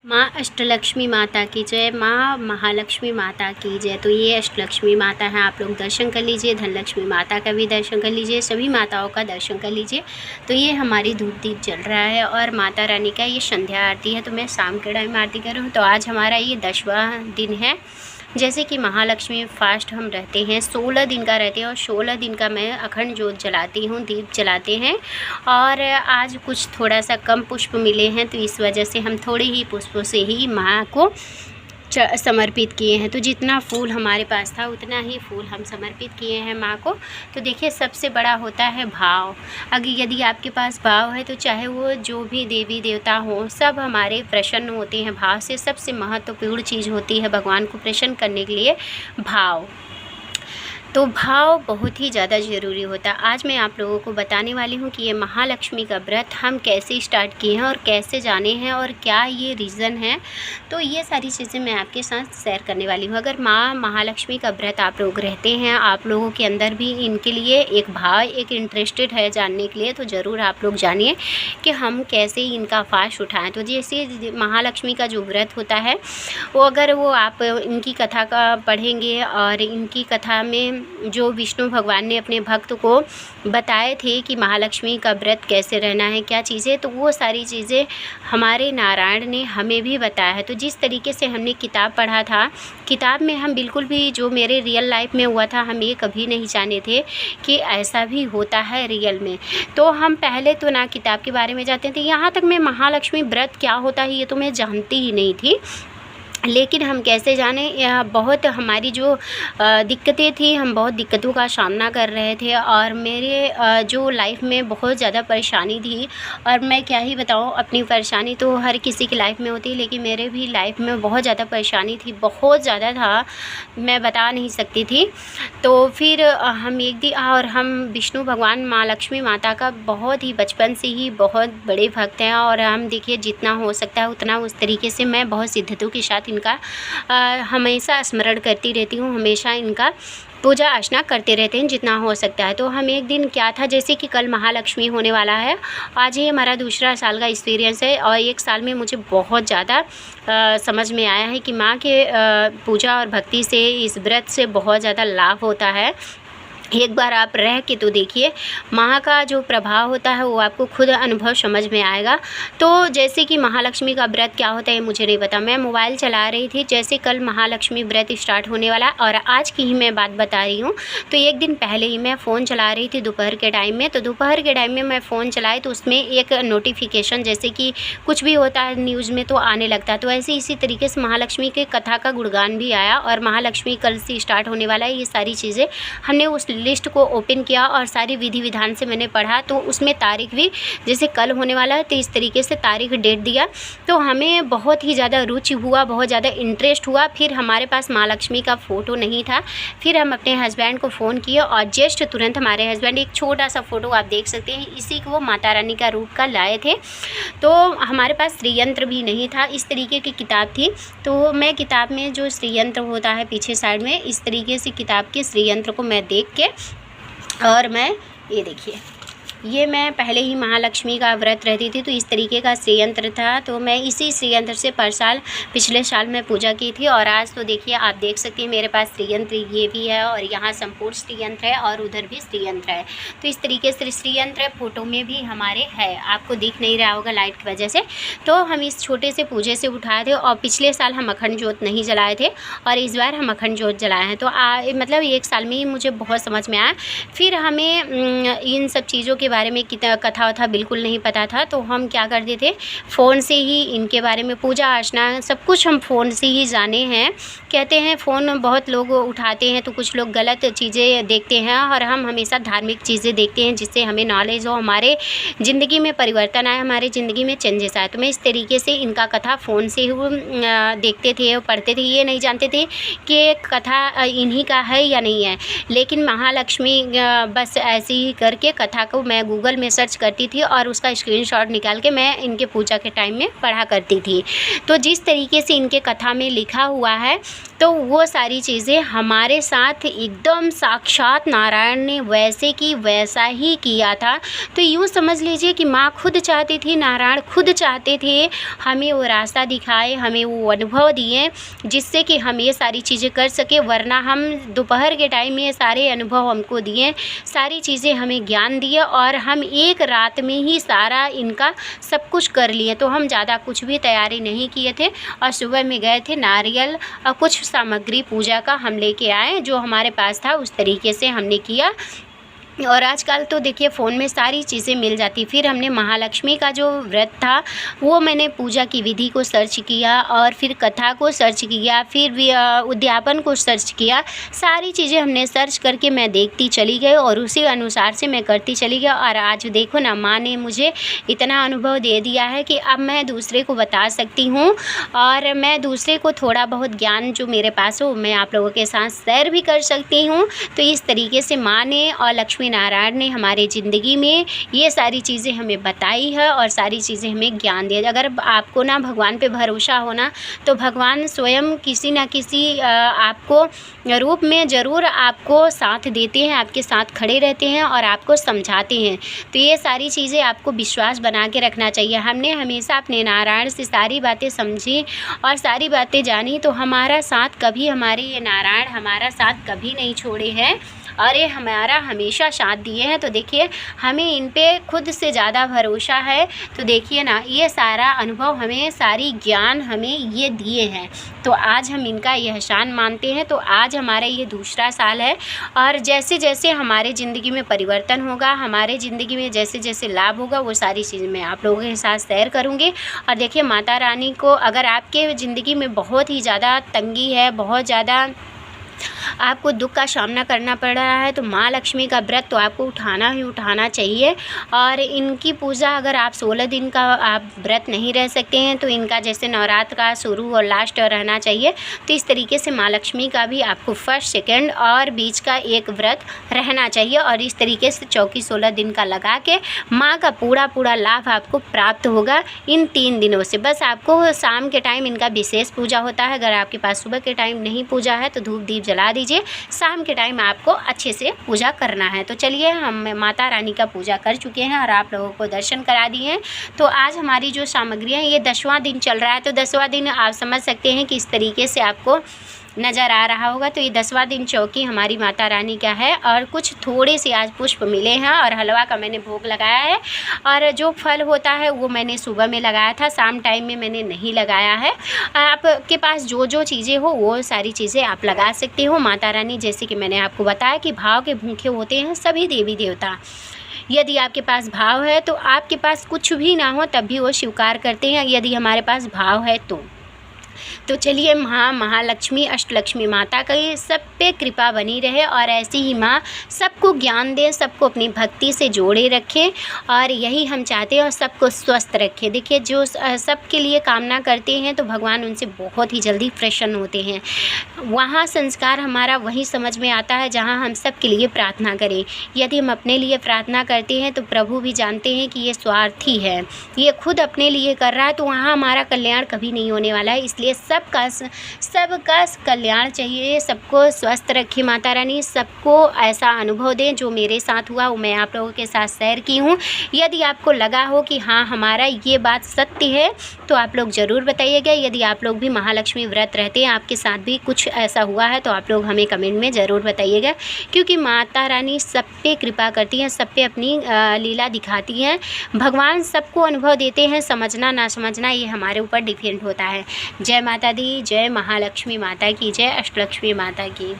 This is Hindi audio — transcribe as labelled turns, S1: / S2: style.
S1: माँ अष्टलक्ष्मी माता की जय, माँ महालक्ष्मी माता की जय। तो ये अष्टलक्ष्मी माता है, आप लोग दर्शन कर लीजिए। धनलक्ष्मी माता का भी दर्शन कर लीजिए, सभी माताओं का दर्शन कर लीजिए। तो ये हमारी धूप दीप जल रहा है और माता रानी का ये संध्या आरती है। तो मैं शाम के टाइम आरती कर रही हूँ। तो आज हमारा ये 10वां दिन है। जैसे कि महालक्ष्मी फास्ट हम रहते हैं, 16 दिन का रहते हैं और 16 दिन का मैं अखंड ज्योत जलाती हूँ, दीप जलाते हैं। और आज कुछ थोड़ा सा कम पुष्प मिले हैं, तो इस वजह से हम थोड़े ही पुष्पों से ही माँ को समर्पित किए हैं। तो जितना फूल हमारे पास था उतना ही फूल हम समर्पित किए हैं माँ को। तो देखिए, सबसे बड़ा होता है भाव। अगर यदि आपके पास भाव है तो चाहे वो जो भी देवी देवता हो, सब हमारे प्रसन्न होते हैं भाव से। सबसे महत्वपूर्ण चीज़ होती है भगवान को प्रसन्न करने के लिए भाव। तो भाव बहुत ही ज़्यादा ज़रूरी होता है। आज मैं आप लोगों को बताने वाली हूँ कि ये महालक्ष्मी का व्रत हम कैसे स्टार्ट किए हैं और कैसे जाने हैं और क्या ये रीज़न है। तो ये सारी चीज़ें मैं आपके साथ शेयर करने वाली हूँ। अगर माँ महालक्ष्मी का व्रत आप लोग रहते हैं, आप लोगों के अंदर भी इनके लिए एक भाव, एक इंटरेस्टेड है जानने के लिए, तो ज़रूर आप लोग जानिए कि हम कैसे इनका फास्ट उठाएँ। तो जैसे महालक्ष्मी का जो व्रत होता है वो अगर वो आप इनकी कथा का पढ़ेंगे और इनकी कथा में जो विष्णु भगवान ने अपने भक्त को बताए थे कि महालक्ष्मी का व्रत कैसे रहना है, क्या चीज़ें, तो वो सारी चीज़ें हमारे नारायण ने हमें भी बताया है। तो जिस तरीके से हमने किताब पढ़ा था, किताब में हम बिल्कुल भी, जो मेरे रियल लाइफ में हुआ था, हम ये कभी नहीं जाने थे कि ऐसा भी होता है रियल में। तो हम पहले तो ना किताब के बारे में जानते थे, यहाँ तक मैं महालक्ष्मी व्रत क्या होता है ये तो मैं जानती ही नहीं थी। लेकिन हम कैसे जाने, यह बहुत हमारी जो दिक्कतें थी, हम बहुत दिक्कतों का सामना कर रहे थे और मेरे जो लाइफ में बहुत ज़्यादा परेशानी थी। और मैं क्या ही बताऊँ, अपनी परेशानी तो हर किसी की लाइफ में होती है, लेकिन मेरे भी लाइफ में बहुत ज़्यादा परेशानी थी, बहुत ज़्यादा था, मैं बता नहीं सकती थी। तो फिर हम एक दिन, और हम विष्णु भगवान माँ लक्ष्मी माता का बहुत ही बचपन से ही बहुत बड़े भक्त हैं। और हम देखिए, जितना हो सकता है उतना उस तरीके से मैं बहुत सिद्धतों के साथ इनका हमेशा स्मरण करती रहती हूँ, हमेशा इनका पूजा अर्चना करते रहते हैं जितना हो सकता है। तो हम एक दिन क्या था, जैसे कि कल महालक्ष्मी होने वाला है, आज ही हमारा दूसरा साल का एक्सपीरियंस है और एक साल में मुझे बहुत ज़्यादा समझ में आया है कि माँ के पूजा और भक्ति से, इस व्रत से बहुत ज़्यादा लाभ होता है। एक बार आप रह के तो देखिए, माँ का जो प्रभाव होता है वो आपको खुद अनुभव समझ में आएगा। तो जैसे कि महालक्ष्मी का व्रत क्या होता है मुझे नहीं पता, मैं मोबाइल चला रही थी, जैसे कल महालक्ष्मी व्रत स्टार्ट होने वाला और आज की ही मैं बात बता रही हूँ। तो एक दिन पहले ही मैं फ़ोन चला रही थी दोपहर के टाइम में। तो दोपहर के टाइम में मैं फ़ोन चलाई तो उसमें एक नोटिफिकेशन, जैसे कि कुछ भी होता है न्यूज़ में तो आने लगता है। तो ऐसे इसी तरीके से महालक्ष्मी के कथा का गुणगान भी आया और महालक्ष्मी कल से स्टार्ट होने वाला है। ये सारी चीज़ें हमने उस लिस्ट को ओपन किया और सारी विधि विधान से मैंने पढ़ा। तो उसमें तारीख भी, जैसे कल होने वाला है तो इस तरीके से तारीख डेट दिया। तो हमें बहुत ही ज़्यादा रुचि हुआ, बहुत ज़्यादा इंटरेस्ट हुआ। फिर हमारे पास माँ लक्ष्मी का फ़ोटो नहीं था, फिर हम अपने हस्बैंड को फ़ोन किए और जस्ट तुरंत हमारे हस्बैंड एक छोटा सा फ़ोटो, आप देख सकते हैं, इसी को वो माता रानी का रूप का लाए थे। तो हमारे पास श्रीयंत्र भी नहीं था, इस तरीके की किताब थी। तो मैं किताब में जो श्रीयंत्र होता है पीछे साइड में, इस तरीके से किताब के श्रीयंत्र को मैं देख के, और मैं ये देखिए, ये मैं पहले ही महालक्ष्मी का व्रत रहती थी तो इस तरीके का श्रीयंत्र था। तो मैं इसी श्रीयंत्र से पिछले साल मैं पूजा की थी। और आज तो देखिए, आप देख सकते हैं मेरे पास श्रीयंत्र ये भी है और यहाँ संपूर्ण श्रीयंत्र है और उधर भी श्रीयंत्र है। तो इस तरीके से श्रीयंत्र फ़ोटो में भी हमारे है, आपको दिख नहीं रहा होगा लाइट की वजह से। तो हम इस छोटे से पूजे से उठाए थे और पिछले साल हम अखंड ज्योत नहीं जलाए थे और इस बार हम अखंड ज्योत जलाए हैं। तो मतलब एक साल में ही मुझे बहुत समझ में आया। फिर हमें इन सब चीज़ों के बारे में कथा वथा बिल्कुल नहीं पता था। तो हम क्या करते थे, फ़ोन से ही इनके बारे में, पूजा अर्चना सब कुछ हम फ़ोन से ही जाने हैं। कहते हैं फ़ोन बहुत लोग उठाते हैं तो कुछ लोग गलत चीज़ें देखते हैं और हम हमेशा धार्मिक चीज़ें देखते हैं जिससे हमें नॉलेज हो, हमारे ज़िंदगी में परिवर्तन आए, हमारे ज़िंदगी में चेंजेस आए। तो मैं इस तरीके से इनका कथा फ़ोन से ही देखते थे और पढ़ते थे, ये नहीं जानते थे कि कथा इन्हीं का है या नहीं है। लेकिन महालक्ष्मी बस ऐसे ही करके कथा को मैं मैं गूगल में सर्च करती थी और उसका स्क्रीनशॉट निकाल के मैं इनके पूजा के टाइम में पढ़ा करती थी। तो जिस तरीके से इनके कथा में लिखा हुआ है तो वो सारी चीज़ें हमारे साथ एकदम साक्षात नारायण ने वैसे की वैसा ही किया था। तो यूँ समझ लीजिए कि माँ खुद चाहती थी, नारायण खुद चाहते थे हमें वो रास्ता दिखाए, हमें वो अनुभव दिए जिससे कि हम ये सारी चीज़ें कर सके। वरना हम दोपहर के टाइम में सारे अनुभव हमको दिए, सारी चीज़ें हमें ज्ञान दिए और हम एक रात में ही सारा इनका सब कुछ कर लिए। तो हम ज़्यादा कुछ भी तैयारी नहीं किए थे और सुबह में गए थे, नारियल और कुछ सामग्री पूजा का हम लेके आए, जो हमारे पास था उस तरीके से हमने किया। और आजकल तो देखिए फ़ोन में सारी चीज़ें मिल जाती। फिर हमने महालक्ष्मी का जो व्रत था वो मैंने पूजा की विधि को सर्च किया और फिर कथा को सर्च किया, फिर उद्यापन को सर्च किया। सारी चीज़ें हमने सर्च करके मैं देखती चली गई और उसी अनुसार से मैं करती चली गई। और आज देखो ना, माँ ने मुझे इतना अनुभव दे दिया है कि अब मैं दूसरे को बता सकती हूँ और मैं दूसरे को थोड़ा बहुत ज्ञान जो मेरे पास हो मैं आप लोगों के साथ शेयर भी कर सकती हूँ। तो इस तरीके से माँ ने और लक्ष्मी नारायण ने हमारे ज़िंदगी में ये सारी चीज़ें हमें बताई है और सारी चीज़ें हमें ज्ञान दिया। अगर आपको ना भगवान पे भरोसा हो ना तो भगवान स्वयं किसी न किसी आपको रूप में ज़रूर आपको साथ देते हैं, आपके साथ खड़े रहते हैं और आपको समझाते हैं। तो ये सारी चीज़ें आपको विश्वास बना के रखना चाहिए। हमने हमेशा अपने नारायण से सारी बातें समझी और सारी बातें जानी, तो हमारा साथ कभी, हमारे ये नारायण हमारा साथ कभी नहीं छोड़े हैं और ये हमारा हमेशा साथ दिए हैं। तो देखिए हमें इन पे खुद से ज़्यादा भरोसा है। तो देखिए ना, ये सारा अनुभव हमें, सारी ज्ञान हमें ये दिए हैं। तो आज हम इनका ये एहसान मानते हैं। तो आज हमारा ये दूसरा साल है और जैसे जैसे हमारे ज़िंदगी में परिवर्तन होगा, हमारे ज़िंदगी में जैसे जैसे लाभ होगा, वो सारी चीज़ें मैं आप लोगों के साथ शेयर करूँगी। और देखिए माता रानी को, अगर आपके ज़िंदगी में बहुत ही ज़्यादा तंगी है, बहुत ज़्यादा आपको दुख का सामना करना पड़ रहा है, तो माँ लक्ष्मी का व्रत तो आपको उठाना ही उठाना चाहिए। और इनकी पूजा अगर आप 16 दिन का आप व्रत नहीं रह सकते हैं तो इनका जैसे नवरात्र का शुरू और लास्ट रहना चाहिए। तो इस तरीके से माँ लक्ष्मी का भी आपको फर्स्ट, सेकंड और बीच का एक व्रत रहना चाहिए और इस तरीके से 16 दिन का लगा के माँ का पूरा लाभ आपको प्राप्त होगा इन 3 दिनों से। बस आपको शाम के टाइम इनका विशेष पूजा होता है। अगर आपके पास सुबह के टाइम नहीं पूजा है तो धूप दीप जला दीजिए, शाम के टाइम आपको अच्छे से पूजा करना है। तो चलिए, हम माता रानी का पूजा कर चुके हैं और आप लोगों को दर्शन करा दिए हैं। तो आज हमारी जो सामग्री है, ये 10वां दिन चल रहा है। तो 10वां दिन आप समझ सकते हैं कि इस तरीके से आपको नज़र आ रहा होगा। तो ये 10वां दिन चौकी हमारी माता रानी का है और कुछ थोड़े से आज पुष्प मिले हैं और हलवा का मैंने भोग लगाया है। और जो फल होता है वो मैंने सुबह में लगाया था, शाम टाइम में मैंने नहीं लगाया है। आपके पास जो जो चीज़ें हो वो सारी चीज़ें आप लगा सकते हो। माता रानी, जैसे कि मैंने आपको बताया कि भाव के भूखे होते हैं सभी देवी देवता। यदि आपके पास भाव है तो आपके पास कुछ भी ना हो तब भी वो स्वीकार करते हैं, यदि हमारे पास भाव है तो चलिए, महालक्ष्मी अष्टलक्ष्मी माता का ये सब पे कृपा बनी रहे और ऐसी ही माँ सबको ज्ञान दे, सबको अपनी भक्ति से जोड़े रखे और यही हम चाहते हैं और सबको स्वस्थ रखे। देखिए, जो सबके लिए कामना करते हैं तो भगवान उनसे बहुत ही जल्दी प्रसन्न होते हैं। वहाँ संस्कार हमारा वही समझ में आता है जहाँ हम सबके लिए प्रार्थना करें। यदि हम अपने लिए प्रार्थना करते हैं तो प्रभु भी जानते हैं कि ये स्वार्थी है, ये खुद अपने लिए कर रहा है, तो वहाँ हमारा कल्याण कभी नहीं होने वाला है। इसलिए सबका कल्याण चाहिए, सबको स्वस्थ रखे माता रानी, सबको ऐसा अनुभव दें जो मेरे साथ हुआ वो मैं आप लोगों के साथ शेयर की हूँ। यदि आपको लगा हो कि हाँ हमारा ये बात सत्य है तो आप लोग ज़रूर बताइएगा। यदि आप लोग भी महालक्ष्मी व्रत रहते हैं, आपके साथ भी कुछ ऐसा हुआ है, तो आप लोग हमें कमेंट में ज़रूर बताइएगा। क्योंकि माता रानी सब पे कृपा करती हैं, सब पे अपनी लीला दिखाती हैं। भगवान सबको अनुभव देते हैं, समझना ना समझना ये हमारे ऊपर डिपेंड होता है। जय माता दी, जय महालक्ष्मी माता की, जय अष्टलक्ष्मी माता की।